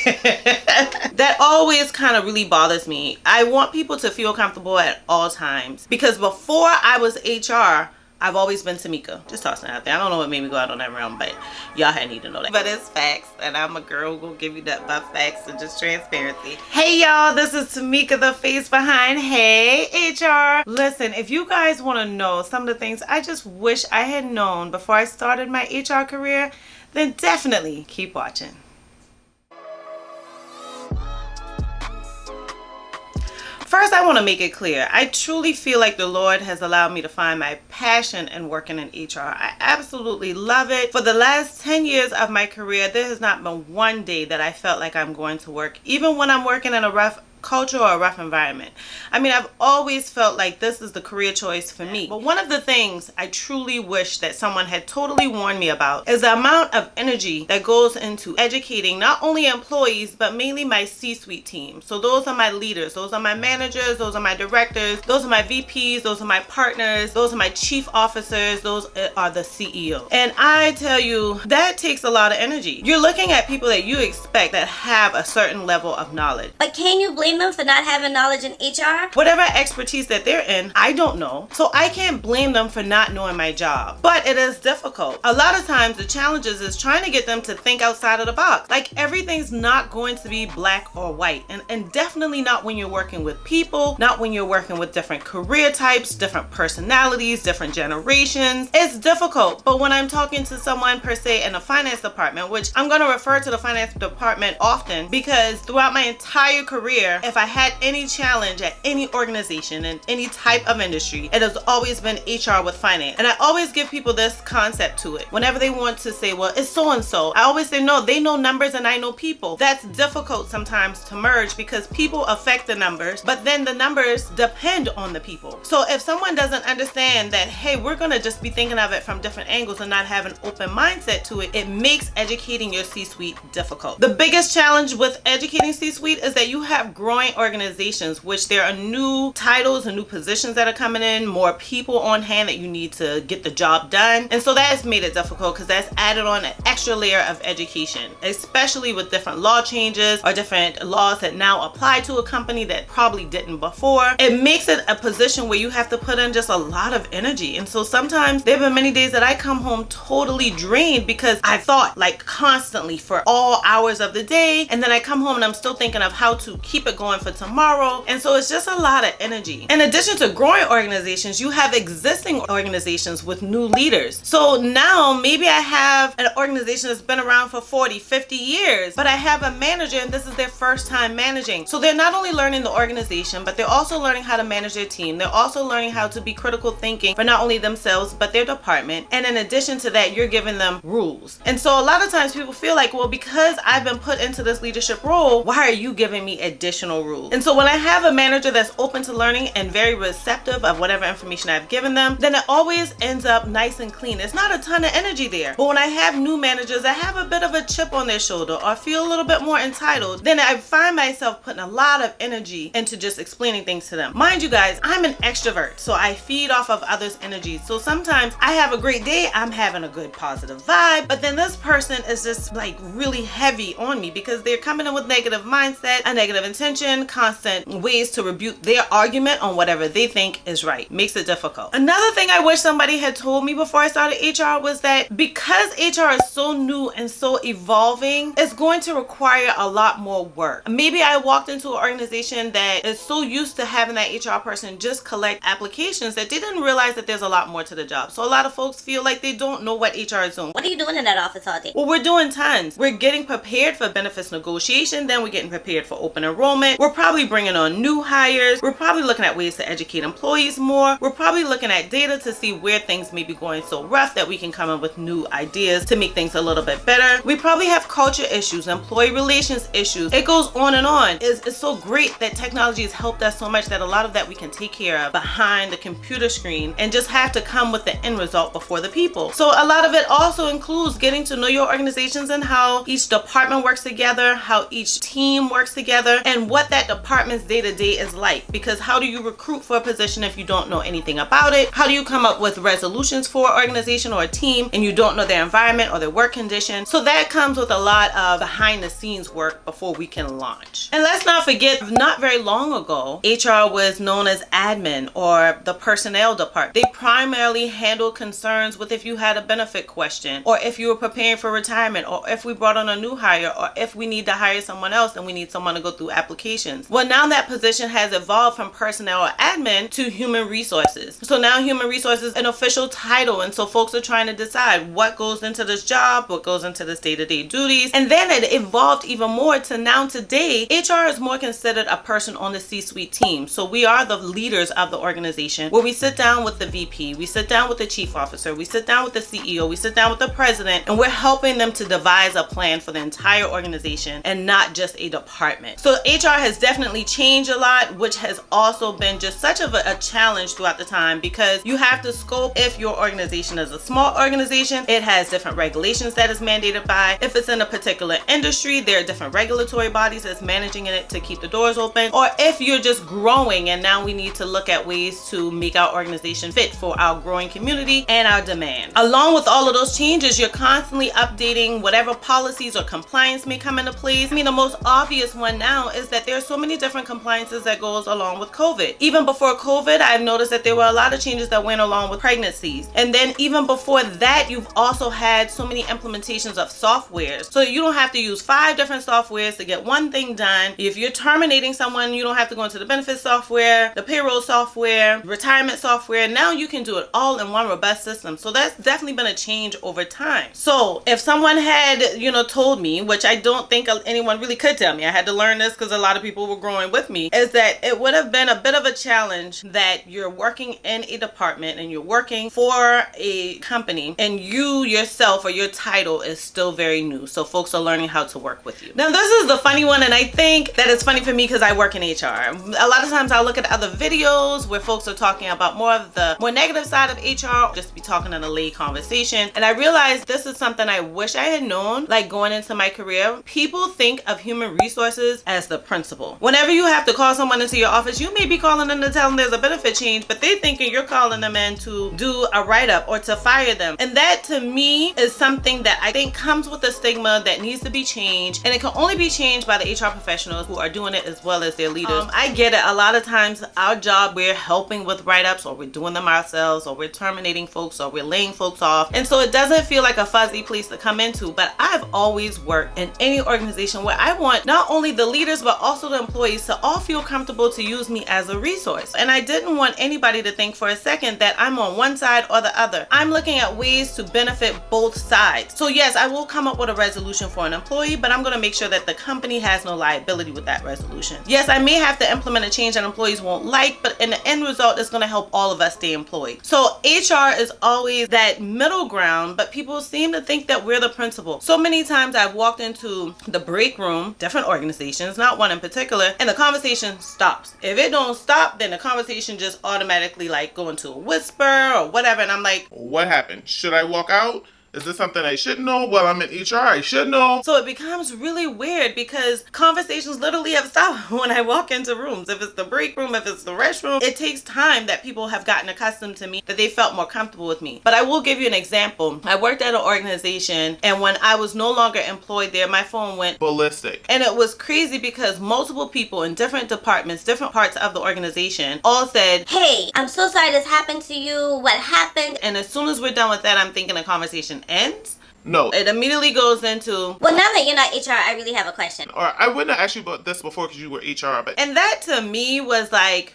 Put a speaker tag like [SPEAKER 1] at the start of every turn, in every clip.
[SPEAKER 1] That always kind of really bothers me. I want people to feel comfortable at all times, because before I was HR, I've always been Tamika. Just tossing it out there. I don't know what made me go out on that realm, but y'all had need to know that. But it's facts, and I'm a girl who will give you that by facts and just transparency. Hey y'all, this is Tamika, the face behind Hey HR. Listen, if you guys want to know some of the things I just wish I had known before I started my HR career, then definitely keep watching. First, I want to make it clear, I truly feel like the Lord has allowed me to find my passion in working in HR. I absolutely love it. For the last 10 years of my career, there has not been one day that I felt like I'm going to work, even when I'm working in a rough culture or a rough environment. I mean, I've always felt like this is the career choice for me. But one of the things I truly wish that someone had totally warned me about is the amount of energy that goes into educating not only employees, but mainly my C-suite team. So those are my leaders, those are my managers, those are my directors, those are my VPs, those are my partners, those are my chief officers, those are the CEO. And I tell you, that takes a lot of energy. You're looking at people that you expect that have a certain level of knowledge.
[SPEAKER 2] But can you blame them for not having knowledge in HR?
[SPEAKER 1] Whatever expertise that they're in, I don't know. So I can't blame them for not knowing my job. But it is difficult. A lot of times the challenges is trying to get them to think outside of the box. Like, everything's not going to be black or white. And definitely not when you're working with people, not when you're working with different career types, different personalities, different generations. It's difficult. But when I'm talking to someone per se in the finance department, which I'm going to refer to the finance department often, because throughout my entire career, if I had any challenge at any organization in any type of industry, it has always been HR with finance. And I always give people this concept to it. Whenever they want to say, well, it's so-and-so, I always say, no, they know numbers and I know people. That's difficult sometimes to merge because people affect the numbers, but then the numbers depend on the people. So if someone doesn't understand that, hey, we're gonna just be thinking of it from different angles and not have an open mindset to it, it makes educating your C-suite difficult. The biggest challenge with educating C-suite is that you have growing organizations, which there are new titles and new positions that are coming in, more people on hand that you need to get the job done. And so that has made it difficult because that's added on an extra layer of education, especially with different law changes or different laws that now apply to a company that probably didn't before. It makes it a position where you have to put in just a lot of energy. And so sometimes there have been many days that I come home totally drained because I thought like constantly for all hours of the day, and then I come home and I'm still thinking of how to keep it going for tomorrow. And so it's just a lot of energy. In addition to growing organizations, you have existing organizations with new leaders. So now maybe I have an organization that's been around for 40, 50 years, but I have a manager and this is their first time managing. So they're not only learning the organization, but they're also learning how to manage their team. They're also learning how to be critical thinking for not only themselves, but their department. And in addition to that, you're giving them rules. And so a lot of times people feel like, well, because I've been put into this leadership role, why are you giving me additional rules? And so when I have a manager that's open to learning and very receptive of whatever information I've given them, then it always ends up nice and clean. There's not a ton of energy there. But when I have new managers that have a bit of a chip on their shoulder or feel a little bit more entitled, then I find myself putting a lot of energy into just explaining things to them. Mind you guys, I'm an extrovert, so I feed off of others' energy. So sometimes I have a great day, I'm having a good positive vibe, but then this person is just like really heavy on me because they're coming in with negative mindset, a negative intention, constant ways to rebuke their argument on whatever they think is right. Makes it difficult. Another thing I wish somebody had told me before I started HR was that because HR is so new and so evolving, it's going to require a lot more work. Maybe I walked into an organization that is so used to having that HR person just collect applications that they didn't realize that there's a lot more to the job. So a lot of folks feel like they don't know what HR is doing.
[SPEAKER 2] What are you doing in that office all day?
[SPEAKER 1] Well, we're doing tons. We're getting prepared for benefits negotiation, then we're getting prepared for open enrollment. We're probably bringing on new hires. We're probably looking at ways to educate employees more. We're probably looking at data to see where things may be going so rough that we can come up with new ideas to make things a little bit better. We probably have culture issues, employee relations issues. It goes on and on. It's so great that technology has helped us so much that a lot of that we can take care of behind the computer screen and just have to come with the end result before the people. So a lot of it also includes getting to know your organizations and how each department works together, how each team works together, and what that department's day-to-day is like, because how do you recruit for a position if you don't know anything about it? How do you come up with resolutions for an organization or a team and you don't know their environment or their work conditions? So that comes with a lot of behind the scenes work before we can launch. And let's not forget, not very long ago, HR was known as admin or the personnel department. They primarily handled concerns with if you had a benefit question, or if you were preparing for retirement, or if we brought on a new hire, or if we need to hire someone else and we need someone to go through applications. Well, now that position has evolved from personnel or admin to human resources. So now human resources is an official title, and so folks are trying to decide what goes into this job, what goes into this day-to-day duties. And then it evolved even more to now today, HR is more considered a person on the C-suite team. So we are the leaders of the organization, where we sit down with the VP, we sit down with the chief officer, we sit down with the CEO, we sit down with the president, and we're helping them to devise a plan for the entire organization and not just a department. So HR has definitely changed a lot, which has also been just such of a challenge throughout the time, because you have to scope if your organization is a small organization, it has different regulations that is mandated by. If it's in a particular industry, there are different regulatory bodies that's managing it to keep the doors open. Or if you're just growing and now we need to look at ways to make our organization fit for our growing community and our demand. Along with all of those changes, you're constantly updating whatever policies or compliance may come into place. I mean, the most obvious one now is that there are so many different compliances that goes along with COVID. Even before COVID, I've noticed that there were a lot of changes that went along with pregnancies. And then even before that, you've also had so many implementations of softwares. So you don't have to use 5 different softwares to get one thing done. If you're terminating someone, you don't have to go into the benefits software, the payroll software, retirement software. Now you can do it all in one robust system. So that's definitely been a change over time. So if someone had, told me, which I don't think anyone really could tell me, I had to learn this because a lot of people were growing with me, is that it would have been a bit of a challenge that you're working in a department and you're working for a company and you yourself or your title is still very new. So folks are learning how to work with you. Now this is the funny one, and I think that it's funny for me because I work in HR. A lot of times I'll look at other videos where folks are talking about more of the more negative side of HR, just be talking in a lay conversation. And I realized this is something I wish I had known, like going into my career. People think of human resources as the principal. Whenever you have to call someone into your office, you may be calling them to tell them there's a benefit change, but they're thinking you're calling them in to do a write-up or to fire them. And that to me is something that I think comes with a stigma that needs to be changed, and it can only be changed by the HR professionals who are doing it as well as their leaders. I get it. A lot of times our job, we're helping with write-ups, or we're doing them ourselves, or we're terminating folks, or we're laying folks off. And so it doesn't feel like a fuzzy place to come into, but I've always worked in any organization where I want not only the leaders, but also the employees to all feel comfortable to use me as a resource. And I didn't want anybody to think for a second that I'm on one side or the other. I'm looking at ways to benefit both sides. So yes, I will come up with a resolution for an employee, but I'm going to make sure that the company has no liability with that resolution. Yes, I may have to implement a change that employees won't like, but in the end result, it's going to help all of us stay employed. So HR is always that middle ground, but people seem to think that we're the principal. So many times I've walked into the break room, different organizations, not one in particular, and the conversation stops. If it don't stop, then the conversation just automatically like go into a whisper or whatever, and I'm like,
[SPEAKER 3] what happened? Should I walk out? Is this something I should know? Well, I'm in HR, I should know.
[SPEAKER 1] So it becomes really weird because conversations literally have stopped when I walk into rooms. If it's the break room, if it's the restroom, it takes time that people have gotten accustomed to me, that they felt more comfortable with me. But I will give you an example. I worked at an organization, and when I was no longer employed there, my phone went
[SPEAKER 3] ballistic.
[SPEAKER 1] And it was crazy because multiple people in different departments, different parts of the organization, all said,
[SPEAKER 2] "Hey, I'm so sorry this happened to you. What happened?"
[SPEAKER 1] And as soon as we're done with that, I'm thinking the conversation ends.
[SPEAKER 3] No.
[SPEAKER 1] It immediately goes into,
[SPEAKER 2] "Well, now that you're not HR, I really have a question."
[SPEAKER 3] Or I wouldn't have asked you about this before because you were HR, but...
[SPEAKER 1] And that to me was like,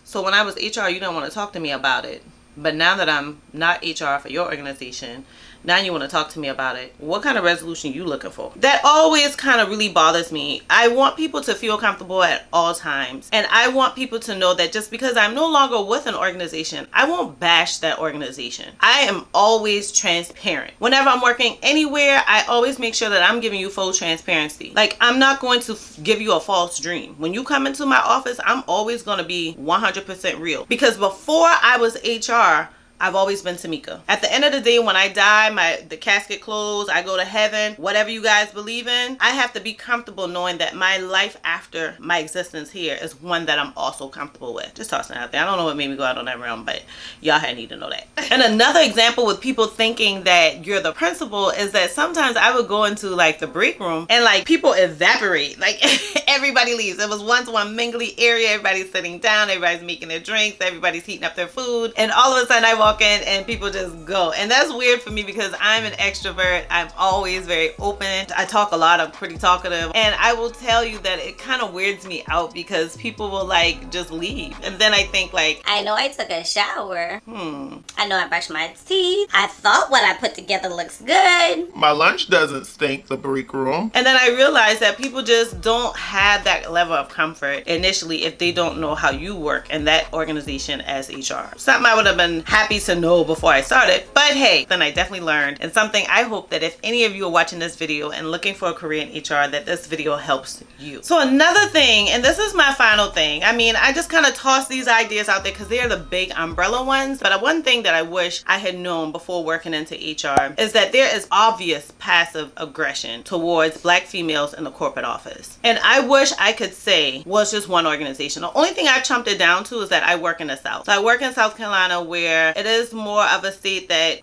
[SPEAKER 1] So when I was HR, you didn't want to talk to me about it. But now that I'm not HR for your organization, now you want to talk to me about it. What kind of resolution you looking for? That always kind of really bothers me. I want people to feel comfortable at all times. And I want people to know that just because I'm no longer with an organization, I won't bash that organization. I am always transparent. Whenever I'm working anywhere, I always make sure that I'm giving you full transparency. Like, I'm not going to give you a false dream. When you come into my office, I'm always going to be 100% real. Because before I was HR, I've always been Tamika. At the end of the day, when I die, the casket closed, I go to heaven, whatever you guys believe in, I have to be comfortable knowing that my life after my existence here is one that I'm also comfortable with. Just tossing it out there. I don't know what made me go out on that realm, but y'all need to know that. And another example with people thinking that you're the principal is that sometimes I would go into like the break room and like people evaporate. Like everybody leaves. It was once one mingly area. Everybody's sitting down. Everybody's making their drinks. Everybody's heating up their food. And all of a sudden I walk in and people just go. And that's weird for me because I'm an extrovert. I'm always very open. I talk a lot. I'm pretty talkative. And I will tell you that it kind of weirds me out because people will like just leave. And then I think like,
[SPEAKER 2] I know I took a shower. I know I brushed my teeth. I thought what I put together looks good.
[SPEAKER 3] My lunch doesn't stink, the break room.
[SPEAKER 1] And then I realized that people just don't have that level of comfort initially if they don't know how you work in that organization as HR. Something I would have been happy to know before I started, but hey, then I definitely learned, and something I hope that if any of you are watching this video and looking for a career in HR, that this video helps you. So another thing, and this is my final thing, I mean, I just kind of toss these ideas out there because they're the big umbrella ones, but one thing that I wish I had known before working into HR is that there is obvious passive aggression towards Black females in the corporate office. And I wish I could say, well, it's just one organization. The only thing I've chumped it down to is that I work in the South. So I work in South Carolina, where it is more of a state that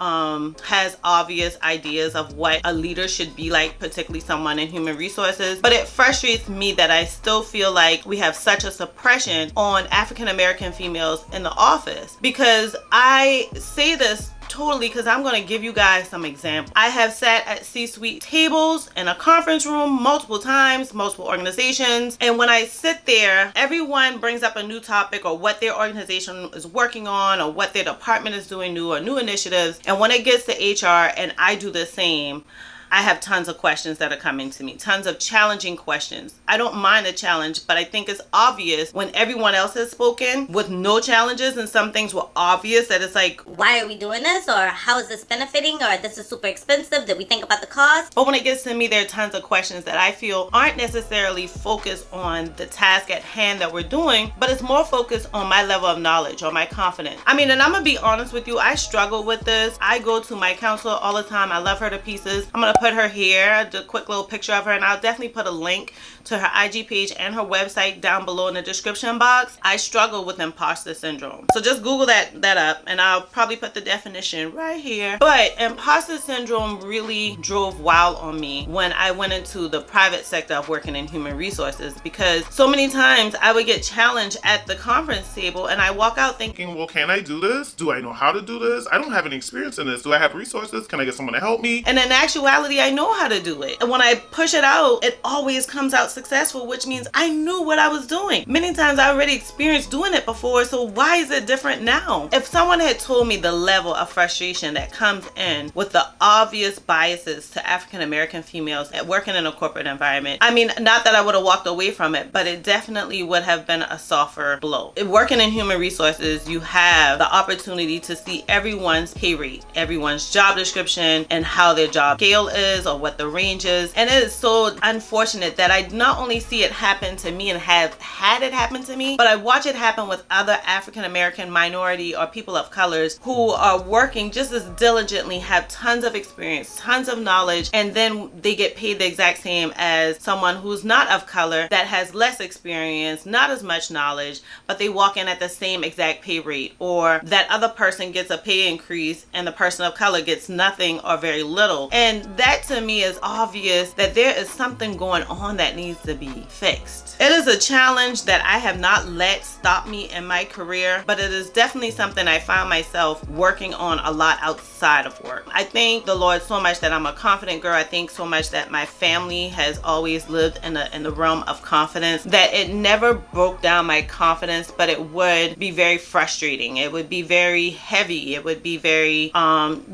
[SPEAKER 1] has obvious ideas of what a leader should be like, particularly someone in human resources. But it frustrates me that I still feel like we have such a suppression on African American females in the office. Because I say this totally because I'm going to give you guys some examples. I have sat at C-suite tables in a conference room multiple times, multiple organizations, and when I sit there, everyone brings up a new topic or what their organization is working on or what their department is doing new or new initiatives, and when it gets to HR and I do the same, I have tons of questions that are coming to me, tons of challenging questions. I don't mind a challenge, but I think it's obvious when everyone else has spoken with no challenges and some things were obvious that it's like,
[SPEAKER 2] why are we doing this? Or how is this benefiting? Or this is super expensive. Did we think about the cost?
[SPEAKER 1] But when it gets to me, there are tons of questions that I feel aren't necessarily focused on the task at hand that we're doing, but it's more focused on my level of knowledge or my confidence. I mean, and I'm gonna be honest with you, I struggle with this. I go to my counselor all the time. I love her to pieces. I'm gonna put her here, a quick little picture of her, and I'll definitely put a link to her IG page and her website down below in the description box. I struggle with imposter syndrome. So just Google that up, and I'll probably put the definition right here. But imposter syndrome really drove wild on me when I went into the private sector of working in human resources, because so many times I would get challenged at the conference table and I walk out thinking,
[SPEAKER 3] Well, can I do this? Do I know how to do this? I don't have any experience in this. Do I have resources? Can I get someone to help me?
[SPEAKER 1] and in actuality, I know how to do it. And when I push it out, it always comes out successful, which means I knew what I was doing. Many times I already experienced doing it before, so why is it different now? If someone had told me the level of frustration that comes in with the obvious biases to African American females at working in a corporate environment, I mean, not that I would have walked away from it, but it definitely would have been a softer blow. If working in human resources, you have the opportunity to see everyone's pay rate, everyone's job description, and how their job scale is or what the range is. And it is so unfortunate that I not only see it happen to me and have had it happen to me, but I watch it happen with other African American, minority, or people of colors who are working just as diligently, have tons of experience, tons of knowledge, and then they get paid the exact same as someone who's not of color that has less experience, not as much knowledge, but they walk in at the same exact pay rate. Or that other person gets a pay increase and the person of color gets nothing or very little. And that to me is obvious that there is something going on that needs to be fixed. It is a challenge that I have not let stop me in my career, but it is definitely something I found myself working on a lot outside of work. I thank the Lord so much that I'm a confident girl. I think so much that my family has always lived in the realm of confidence, that it never broke down my confidence, but it would be very frustrating. It would be very heavy. It would be very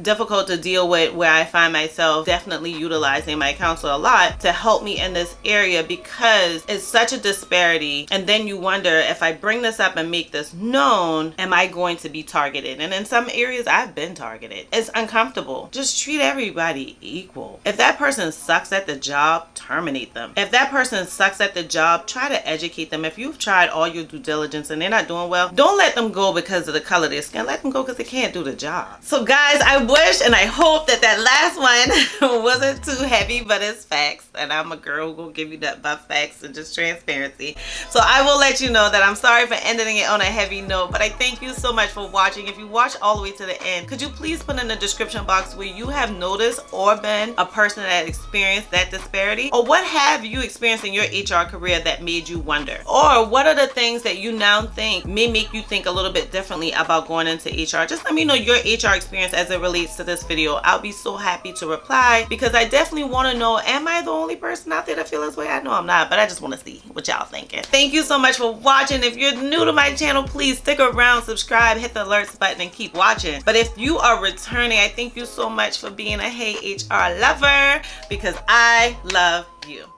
[SPEAKER 1] difficult to deal with, where I find myself definitely definitely utilizing my counselor a lot to help me in this area because it's such a disparity. And then you wonder, if I bring this up and make this known, am I going to be targeted? And in some areas, I've been targeted. It's uncomfortable. Just treat everybody equal. If that person sucks at the job, terminate them. If that person sucks at the job, try to educate them. If you've tried all your due diligence and they're not doing well, don't let them go because of the color of their skin. Let them go because they can't do the job. So guys, I wish and I hope that last one wasn't too heavy, but it's facts. And I'm a girl who will give you that buff facts and just transparency. So I will let you know that I'm sorry for ending it on a heavy note, but I thank you so much for watching. If you watch all the way to the end, could you please put in the description box where you have noticed or been a person that experienced that disparity? Or what have you experienced in your HR career that made you wonder? Or what are the things that you now think may make you think a little bit differently about going into HR? Just let me know your HR experience as it relates to this video. I'll be so happy to reply because I definitely want to know, am I the only person out there that feels this way? I know I'm not, but I just want to see what y'all thinking. Thank you so much for watching. If you're new to my channel, please stick around, subscribe, hit the alerts button, and keep watching. But if you are returning, I thank you so much for being a Hey HR lover because I love you.